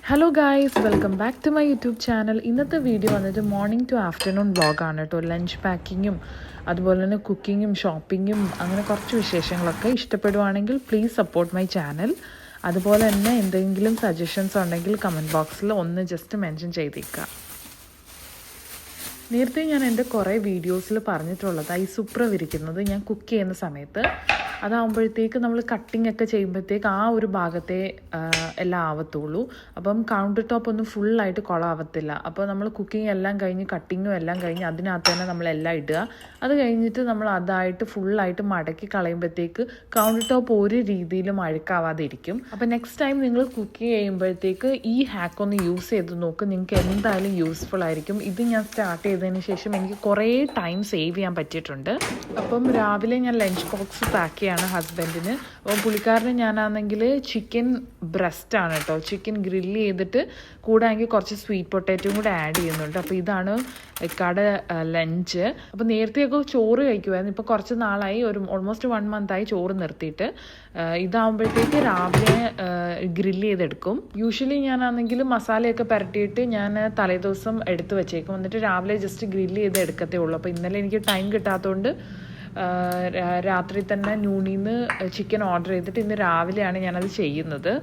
Hello guys, welcome back to my YouTube channel. ഇന്നത്തെ video വന്നിട്ട് morning to afternoon വ്ളോഗാണ് കേട്ടോ. ലഞ്ച് പാക്കിങ്ങും അതുപോലെ തന്നെ കുക്കിങ്ങും ഷോപ്പിങ്ങും അങ്ങനെ കുറച്ച് വിശേഷങ്ങളൊക്കെ ഇഷ്ടപ്പെടുവാണെങ്കിൽ പ്ലീസ് സപ്പോർട്ട് മൈ ചാനൽ. അതുപോലെ തന്നെ എന്തെങ്കിലും സജഷൻസ് ഉണ്ടെങ്കിൽ കമൻറ്റ് ബോക്സിൽ ഒന്ന് ജസ്റ്റ് മെൻഷൻ ചെയ്തേക്കുക. നേരത്തെ ഞാൻ എൻ്റെ കുറേ വീഡിയോസിൽ പറഞ്ഞിട്ടുള്ളതാണ് ഈ സുപ്ര വിരിക്കുന്നത് ഞാൻ കുക്ക് ചെയ്യുന്ന സമയത്ത്. അതാകുമ്പോഴത്തേക്ക് നമ്മൾ കട്ടിങ് ഒക്കെ ചെയ്യുമ്പോഴത്തേക്ക് ആ ഒരു ഭാഗത്തെ എല്ലാം ആവത്തുള്ളൂ. അപ്പം കൗണ്ടർ ടോപ്പ് ഒന്നും ഫുള്ളായിട്ട് കുളമാവത്തില്ല. അപ്പോൾ നമ്മൾ കുക്കിംഗ് എല്ലാം കഴിഞ്ഞ് കട്ടിങ്ങും എല്ലാം കഴിഞ്ഞ് അതിനകത്ത് തന്നെ നമ്മളെല്ലാം ഇടുക. അത് കഴിഞ്ഞിട്ട് നമ്മൾ അതായിട്ട് ഫുള്ളായിട്ട് മടക്കി കളയുമ്പോഴത്തേക്ക് കൗണ്ടർ ടോപ്പ് ഒരു രീതിയിലും അഴുക്കാവാതെ ഇരിക്കും. അപ്പോൾ നെക്സ്റ്റ് ടൈം നിങ്ങൾ കുക്ക് ചെയ്യുമ്പോഴത്തേക്ക് ഈ ഹാക്ക് ഒന്ന് യൂസ് ചെയ്ത് നോക്ക്. നിങ്ങൾക്ക് എന്തായാലും യൂസ്ഫുൾ ആയിരിക്കും. ഇത് ഞാൻ സ്റ്റാർട്ട് ചെയ്തതിന് ശേഷം എനിക്ക് കുറേ ടൈം സേവ് ചെയ്യാൻ പറ്റിയിട്ടുണ്ട്. അപ്പം രാവിലെ ഞാൻ ലഞ്ച് ബോക്സ് പാക്ക് ചെയ്യാണ് ഹസ്ബൻഡിന്. അപ്പം പുള്ളിക്കാരന് ഞാനാണെങ്കിൽ ചിക്കൻ ബ്രസ്റ്റാണ് കേട്ടോ, ചിക്കൻ ഗ്രില്ല് ചെയ്തിട്ട് കൂടാണെങ്കിൽ കുറച്ച് സ്വീറ്റ് പൊട്ടാറ്റോയും കൂടെ ആഡ് ചെയ്യുന്നുണ്ട്. അപ്പോൾ ഇതാണ് കട ലഞ്ച്. അപ്പോൾ നേരത്തെയൊക്കെ ചോറ് കഴിക്കുമായിരുന്നു. ഇപ്പോൾ കുറച്ച് നാളായി, ഒരു ഓൾമോസ്റ്റ് 1 മന്തായി ചോറ് നിർത്തിയിട്ട്. ഇതാകുമ്പോഴത്തേക്ക് രാവിലെ ഗ്രില്ല് ചെയ്തെടുക്കും. യൂഷ്വലി ഞാനാണെങ്കിൽ മസാലയൊക്കെ പുരട്ടിയിട്ട് ഞാൻ തലേദിവസം എടുത്ത് വെച്ചേക്കും. എന്നിട്ട് രാവിലെ ജസ്റ്റ് ഗ്രില്ല് ചെയ്ത് എടുക്കത്തേ ഉള്ളൂ. അപ്പോൾ ഇന്നലെ എനിക്ക് ടൈം കിട്ടാത്തതുകൊണ്ട് രാത്രി തന്നെ നൂണിന്ന് ചിക്കൻ ഓർഡർ ചെയ്തിട്ട് ഇന്ന് രാവിലെയാണ് ഞാനത് ചെയ്യുന്നത്.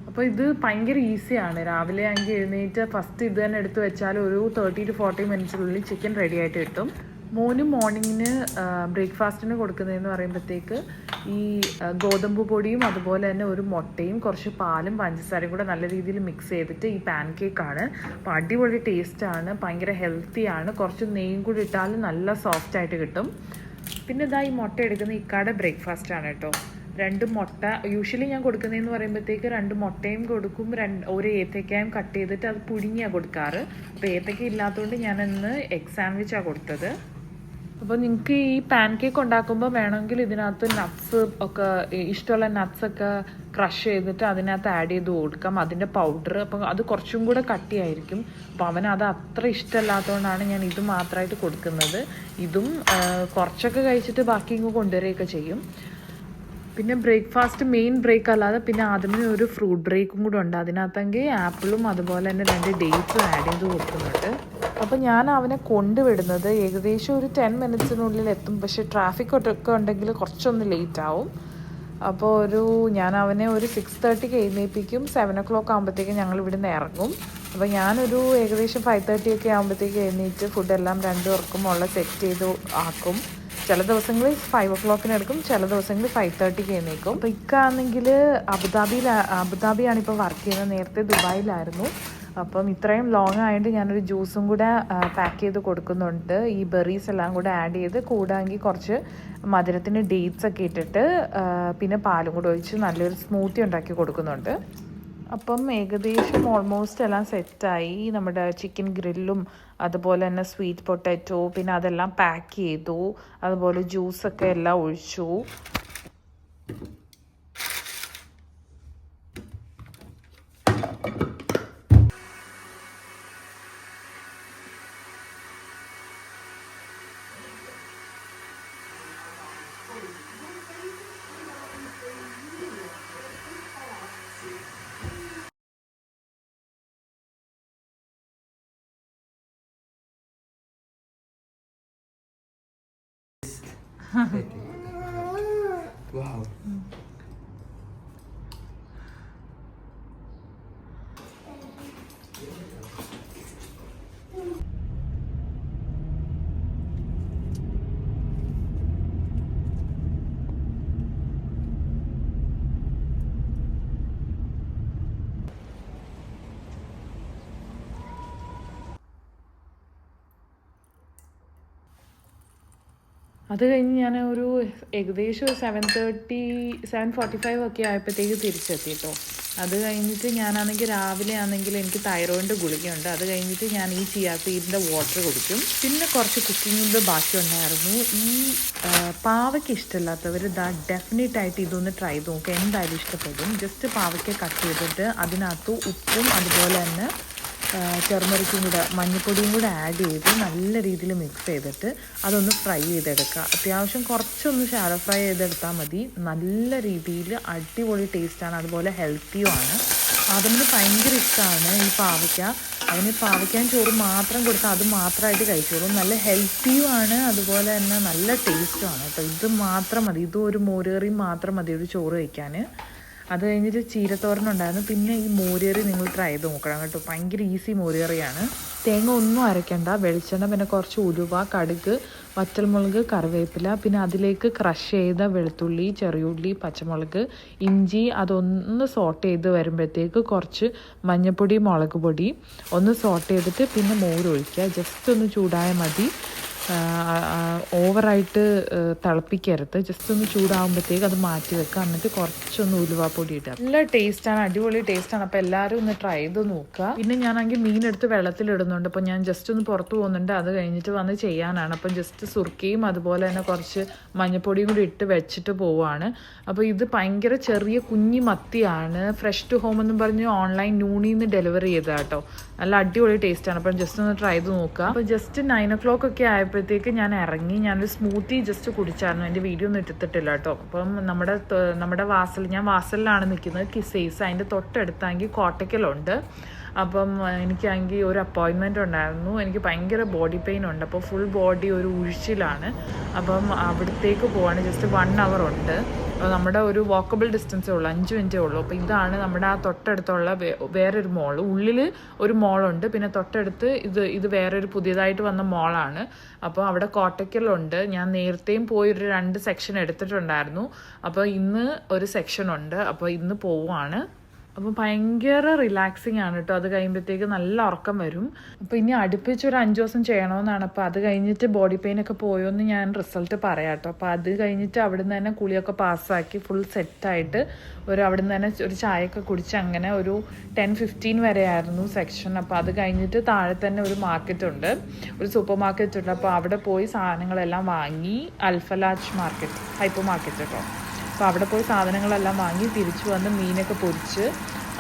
അപ്പോൾ ഇത് ഭയങ്കര ഈസിയാണ്. രാവിലെ ആണെങ്കിൽ എഴുന്നേറ്റ് ഫസ്റ്റ് ഇത് തന്നെ എടുത്ത് വെച്ചാൽ ഒരു 30 to 40 മിനിറ്റ്സിനുള്ളിൽ ചിക്കൻ റെഡി ആയിട്ട് കിട്ടും. മോനും മോർണിംഗിന് ബ്രേക്ക്ഫാസ്റ്റിന് കൊടുക്കുന്നതെന്ന് പറയുമ്പോഴത്തേക്ക് ഈ ഗോതമ്പ് പൊടിയും അതുപോലെ തന്നെ ഒരു മുട്ടയും കുറച്ച് പാലും പഞ്ചസാരയും കൂടെ നല്ല രീതിയിൽ മിക്സ് ചെയ്തിട്ട് ഈ പാൻ കേക്കാണ്. അപ്പോൾ അടിപൊളി ടേസ്റ്റാണ്, ഭയങ്കര ഹെൽത്തിയാണ്. കുറച്ച് നെയ്യും കൂടി ഇട്ടാൽ നല്ല സോഫ്റ്റായിട്ട് കിട്ടും. പിന്നെ ഇതാ ഈ മുട്ട എടുക്കുന്ന ഇക്കാടെ ബ്രേക്ക്ഫാസ്റ്റാണ് കേട്ടോ. 2 മുട്ട യൂഷ്വലി ഞാൻ കൊടുക്കുന്നതെന്ന് പറയുമ്പോഴത്തേക്ക് 2 മുട്ടയും കൊടുക്കും, ഒരു ഏത്തക്കയും കട്ട് ചെയ്തിട്ട് അത് പുഴുങ്ങിയാണ് കൊടുക്കാറ്. അപ്പോൾ ഏത്തക്ക ഇല്ലാത്തതുകൊണ്ട് ഞാനിന്ന് എഗ് സാൻഡ്വിച്ചാണ് കൊടുത്തത്. അപ്പോൾ നിങ്ങൾക്ക് ഈ പാൻ കേക്ക് ഉണ്ടാക്കുമ്പോൾ വേണമെങ്കിൽ ഇതിനകത്ത് നട്ട്സ് ഒക്കെ ഇഷ്ടമുള്ള നട്ട്സൊക്കെ ക്രഷ് ചെയ്തിട്ട് അതിനകത്ത് ആഡ് ചെയ്ത് കൊടുക്കാം, അതിൻ്റെ പൗഡർ. അപ്പം അത് കുറച്ചും കൂടെ കട്ടിയായിരിക്കും. അപ്പോൾ അവനത് അത്ര ഇഷ്ടമല്ലാത്തതുകൊണ്ടാണ് ഞാൻ ഇത് മാത്രമായിട്ട് കൊടുക്കുന്നത്. ഇതും കുറച്ചൊക്കെ കഴിച്ചിട്ട് ബാക്കി ഇങ്ങ് കൊണ്ടുവരികയൊക്കെ ചെയ്യും. പിന്നെ ബ്രേക്ക്ഫാസ്റ്റ് മെയിൻ ബ്രേക്ക് അല്ലാതെ പിന്നെ ആദ്യമേ ഒരു ഫ്രൂട്ട് ബ്രേക്കും കൂടെ ഉണ്ട്. അതിനകത്തെങ്കിൽ ആപ്പിളും അതുപോലെ തന്നെ 2 ഡേറ്റ്സും ആഡ് ചെയ്ത് കൊടുക്കുന്നുണ്ട്. അപ്പോൾ ഞാൻ അവനെ കൊണ്ടുവിടുന്നത് ഏകദേശം ഒരു 10 മിനിറ്റ്സിനുള്ളിൽ എത്തും. പക്ഷേ ട്രാഫിക് ഒക്കെ ഉണ്ടെങ്കിൽ കുറച്ചൊന്ന് ലേറ്റ് ആവും. അപ്പോൾ ഞാൻ അവനെ ഒരു 6:30 എഴുന്നേൽപ്പിക്കും. 7 o'clock ആകുമ്പോഴത്തേക്കും ഞങ്ങൾ ഇവിടുന്ന് ഇറങ്ങും. അപ്പോൾ ഞാനൊരു ഏകദേശം 5:30 ഒക്കെ ആകുമ്പോഴത്തേക്ക് എഴുന്നേറ്റ് ഫുഡെല്ലാം 2 പേർക്കും ഉള്ള സെറ്റ് ചെയ്ത് ആക്കും. ചില ദിവസങ്ങളിൽ 5 o'clock എടുക്കും, ചില ദിവസങ്ങളിൽ 5:30 എഴുന്നേൽക്കും. അപ്പോൾ ഇക്കാണെങ്കിൽ അബുദാബിയാണ് ഇപ്പോൾ വർക്ക് ചെയ്യുന്നത്. നേരത്തെ ദുബായിലായിരുന്നു. അപ്പം ഇത്രയും ലോങ് ആയിട്ട് ഞാനൊരു ജ്യൂസും കൂടെ പാക്ക് ചെയ്ത് കൊടുക്കുന്നുണ്ട്. ഈ ബെറീസ് എല്ലാം കൂടെ ആഡ് ചെയ്ത് കൂടാങ്കിൽ കുറച്ച് മധുരത്തിന് ഡേറ്റ്സ് ഒക്കെ ഇട്ടിട്ട് പിന്നെ പാലും കൂടെ ഒഴിച്ച് നല്ലൊരു സ്മൂത്തി ഉണ്ടാക്കി കൊടുക്കുന്നുണ്ട്. അപ്പം ഏകദേശം ഓൾമോസ്റ്റ് എല്ലാം സെറ്റായി. നമ്മുടെ ചിക്കൻ ഗ്രില്ലും അതുപോലെ തന്നെ സ്വീറ്റ് പൊട്ടാറ്റോ പിന്നെ അതെല്ലാം പാക്ക് ചെയ്തു. അതുപോലെ ജ്യൂസൊക്കെ എല്ലാം ഒഴിച്ചു. Wow. അത് കഴിഞ്ഞ് ഞാൻ ഒരു ഏകദേശം 7:45 ഒക്കെ ആയപ്പോഴത്തേക്ക് തിരിച്ചെത്തി കേട്ടോ. അത് കഴിഞ്ഞിട്ട് ഞാനാണെങ്കിൽ രാവിലെ ആണെങ്കിൽ എനിക്ക് തൈറോയിഡിൻ്റെ ഗുളികയുണ്ട്. അത് കഴിഞ്ഞിട്ട് ഞാൻ ഈ ചിയാ സീഡിൻ്റെ വാട്ടർ കുടിക്കും. പിന്നെ കുറച്ച് കുക്കിങ്ങിൻ്റെ ബാക്കിയുണ്ടായിരുന്നു. ഈ പാവയ്ക്ക് ഇഷ്ടമില്ലാത്തവർ ഡെഫിനറ്റായിട്ട് ഇതൊന്ന് ട്രൈ ചെയ്ത് നോക്കുക, എന്തായാലും ഇഷ്ടപ്പെടും. ജസ്റ്റ് പാവയ്ക്ക് കട്ട് ചെയ്തിട്ട് അതിനകത്ത് ഉപ്പും അതുപോലെ തന്നെ ചെറുമറിക്കും കൂടെ മഞ്ഞൾപ്പൊടിയും കൂടെ ആഡ് ചെയ്ത് നല്ല രീതിയിൽ മിക്സ് ചെയ്തിട്ട് അതൊന്ന് ഫ്രൈ ചെയ്തെടുക്കുക. അത്യാവശ്യം കുറച്ചൊന്ന് ഷാലോ ഫ്രൈ ചെയ്തെടുത്താൽ മതി. നല്ല രീതിയിൽ അടിപൊളി ടേസ്റ്റാണ്, അതുപോലെ ഹെൽത്തിയുമാണ്. അതിന് ഭയങ്കര ഇഷ്ടമാണ് ഈ പാവയ്ക്ക. അതിന് പാവയ്ക്കാൻ ചോറ് മാത്രം കൊടുത്താൽ അത് മാത്രമായിട്ട് കഴിച്ചോളും. നല്ല ഹെൽത്തിയുമാണ്, അതുപോലെ തന്നെ നല്ല ടേസ്റ്റുമാണ് കേട്ടോ. ഇത് മാത്രം മതി, ഇതും ഒരു മോരുകറിയും മാത്രം മതി ഒരു ചോറ് കഴിക്കാൻ. അത് കഴിഞ്ഞിട്ട് ചീരത്തോരനുണ്ടായിരുന്നു. പിന്നെ ഈ മോരുകറി നിങ്ങൾ ട്രൈ ചെയ്ത് നോക്കണം കേട്ടോ, ഭയങ്കര ഈസി മോരുകറിയാണ്. തേങ്ങ ഒന്നും അരയ്ക്കണ്ട, വെളിച്ചെണ്ണ, പിന്നെ കുറച്ച് ഉലുവ, കടുക്, വറ്റൽമുളക്, കറിവേപ്പില, പിന്നെ അതിലേക്ക് ക്രഷ് ചെയ്ത വെളുത്തുള്ളി, ചെറിയുള്ളി, പച്ചമുളക്, ഇഞ്ചി, അതൊന്ന് സോട്ട് ചെയ്ത് വരുമ്പോഴത്തേക്ക് കുറച്ച് മഞ്ഞൾപ്പൊടി, മുളക് പൊടി ഒന്ന് സോട്ട് ചെയ്തിട്ട് പിന്നെ മോരൊഴിക്കുക. ജസ്റ്റ് ഒന്ന് ചൂടായാൽ മതി, ഓവറായിട്ട് തിളപ്പിക്കരുത്. ജസ്റ്റ് ഒന്ന് ചൂടാകുമ്പോഴത്തേക്ക് അത് മാറ്റി വെക്കുക. എന്നിട്ട് കുറച്ചൊന്ന് ഉലുവാപ്പൊടി ഇടുക. നല്ല ടേസ്റ്റാണ്, അടിപൊളി ടേസ്റ്റാണ്. അപ്പോൾ എല്ലാവരും ഒന്ന് ട്രൈ ചെയ്ത് നോക്കുക. പിന്നെ ഞാനാണെങ്കിൽ മീനെടുത്ത് വെള്ളത്തിലിടുന്നുണ്ട്. അപ്പോൾ ഞാൻ ജസ്റ്റ് ഒന്ന് പുറത്ത് പോകുന്നുണ്ട്, അത് കഴിഞ്ഞിട്ട് വന്ന് ചെയ്യാനാണ്. അപ്പം ജസ്റ്റ് സുർക്കയും അതുപോലെ തന്നെ കുറച്ച് മഞ്ഞൾപ്പൊടിയും കൂടി ഇട്ട് വെച്ചിട്ട് പോവുകയാണ്. അപ്പോൾ ഇത് ഭയങ്കര ചെറിയ കുഞ്ഞി മത്തിയാണ്. ഫ്രഷ് ടു ഹോം എന്നും പറഞ്ഞ് ഓൺലൈൻ നൂണിൽ നിന്ന് ഡെലിവറി ചെയ്തതാണ് കേട്ടോ. നല്ല അടിപൊളി ടേസ്റ്റാണ്. അപ്പം ജസ്റ്റ് ഒന്ന് ട്രൈ ചെയ്ത് നോക്കുക. അപ്പോൾ ജസ്റ്റ് 9 o'clock ഒക്കെ ആയപ്പോഴത്തേക്ക് ഞാൻ ഇറങ്ങി. ഞാനൊരു സ്മൂത്തി ജസ്റ്റ് കുടിച്ചായിരുന്നു. എൻ്റെ വീഡിയോ ഒന്നും എടുത്തിട്ടില്ല കേട്ടോ. അപ്പം നമ്മുടെ ഞാൻ വാസലിലാണ് നിൽക്കുന്നത്, കിസൈസ്. അതിൻ്റെ തൊട്ടടുത്താണെങ്കിൽ കോട്ടയ്ക്കലുണ്ട്. അപ്പം എനിക്കാണെങ്കിൽ ഒരു അപ്പോയിൻമെൻറ്റ് ഉണ്ടായിരുന്നു. എനിക്ക് ഭയങ്കര ബോഡി പെയിൻ ഉണ്ട്. അപ്പോൾ ഫുൾ ബോഡി ഒരു ഉഴിച്ചിലാണ്. അപ്പം അവിടത്തേക്ക് പോവാണ്. ജസ്റ്റ് 1 hour ഉണ്ട്. നമ്മുടെ ഒരു വാക്കബിൾ ഡിസ്റ്റൻസേ ഉള്ളൂ, 5 minute ഉള്ളൂ. അപ്പോൾ ഇതാണ് നമ്മുടെ ആ തൊട്ടടുത്തുള്ള വേറൊരു മോൾ. ഉള്ളിൽ ഒരു മോളുണ്ട്, പിന്നെ തൊട്ടടുത്ത് ഇത് വേറൊരു പുതിയതായിട്ട് വന്ന മോളാണ്. അപ്പോൾ അവിടെ കോട്ടയ്ക്കലുണ്ട്. ഞാൻ നേരത്തെയും പോയി ഒരു 2 സെക്ഷൻ എടുത്തിട്ടുണ്ടായിരുന്നു. അപ്പോൾ ഇന്ന് ഒരു സെക്ഷൻ ഉണ്ട്. അപ്പോൾ ഇന്ന് പോവുകയാണ്. അപ്പോൾ ഭയങ്കര റിലാക്സിങ് ആണ് കേട്ടോ. അത് കഴിയുമ്പോഴത്തേക്ക് നല്ല ഉറക്കം വരും. അപ്പോൾ ഇനി അടുപ്പിച്ച് ഒരു 5 ദിവസം ചെയ്യണമെന്നാണ്. അപ്പോൾ അത് കഴിഞ്ഞിട്ട് ബോഡി പെയിൻ ഒക്കെ പോയോന്ന് ഞാൻ റിസൾട്ട് പറയാം കേട്ടോ. അപ്പോൾ അത് കഴിഞ്ഞിട്ട് അവിടുന്ന് തന്നെ കുളിയൊക്കെ പാസ്സാക്കി ഫുൾ സെറ്റായിട്ട് അവിടുന്ന് തന്നെ ഒരു ചായയൊക്കെ കുടിച്ച് അങ്ങനെ ഒരു 10-15 വരെ ആയിരുന്നു സെക്ഷൻ. അപ്പോൾ അത് കഴിഞ്ഞിട്ട് താഴെ തന്നെ ഒരു മാർക്കറ്റ് ഉണ്ട്, ഒരു സൂപ്പർ മാർക്കറ്റ് ഉണ്ട്. അപ്പോൾ അവിടെ പോയി സാധനങ്ങളെല്ലാം വാങ്ങി. അൽഫലാജ് മാർക്കറ്റ്, ഹൈപ്പർ മാർക്കറ്റ് കേട്ടോ. അപ്പോൾ അവിടെ പോയി സാധനങ്ങളെല്ലാം വാങ്ങി തിരിച്ചു വന്ന് മീനൊക്കെ പൊരിച്ച്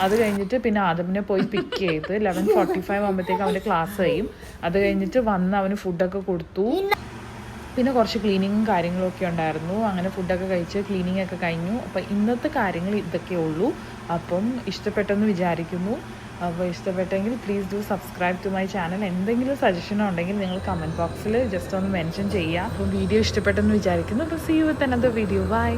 അത് കഴിഞ്ഞിട്ട് പിന്നെ ആദമിനെ പോയി പിക്ക് ചെയ്ത് 11:45 ആകുമ്പോഴത്തേക്ക് അവൻ്റെ ക്ലാസ് കഴിയും. അത് കഴിഞ്ഞിട്ട് വന്ന് അവന് ഫുഡൊക്കെ കൊടുത്തു. പിന്നെ കുറച്ച് ക്ലീനിങ്ങും കാര്യങ്ങളൊക്കെ ഉണ്ടായിരുന്നു. അങ്ങനെ ഫുഡൊക്കെ കഴിച്ച് ക്ലീനിങ് ഒക്കെ കഴിഞ്ഞു. അപ്പോൾ ഇന്നത്തെ കാര്യങ്ങൾ ഇതൊക്കെ ഉള്ളൂ. അപ്പം ഇഷ്ടപ്പെട്ടെന്ന് വിചാരിക്കുന്നു. അപ്പോൾ ഇഷ്ടപ്പെട്ടെങ്കിൽ please do subscribe to my channel. എന്തെങ്കിലും സജഷനോ ഉണ്ടെങ്കിൽ നിങ്ങൾ കമൻറ്റ് ബോക്സിൽ ജസ്റ്റ് ഒന്ന് മെൻഷൻ ചെയ്യുക. അപ്പോൾ വീഡിയോ ഇഷ്ടപ്പെട്ടെന്ന് വിചാരിക്കുന്നു. അപ്പോൾ see you with another video. By.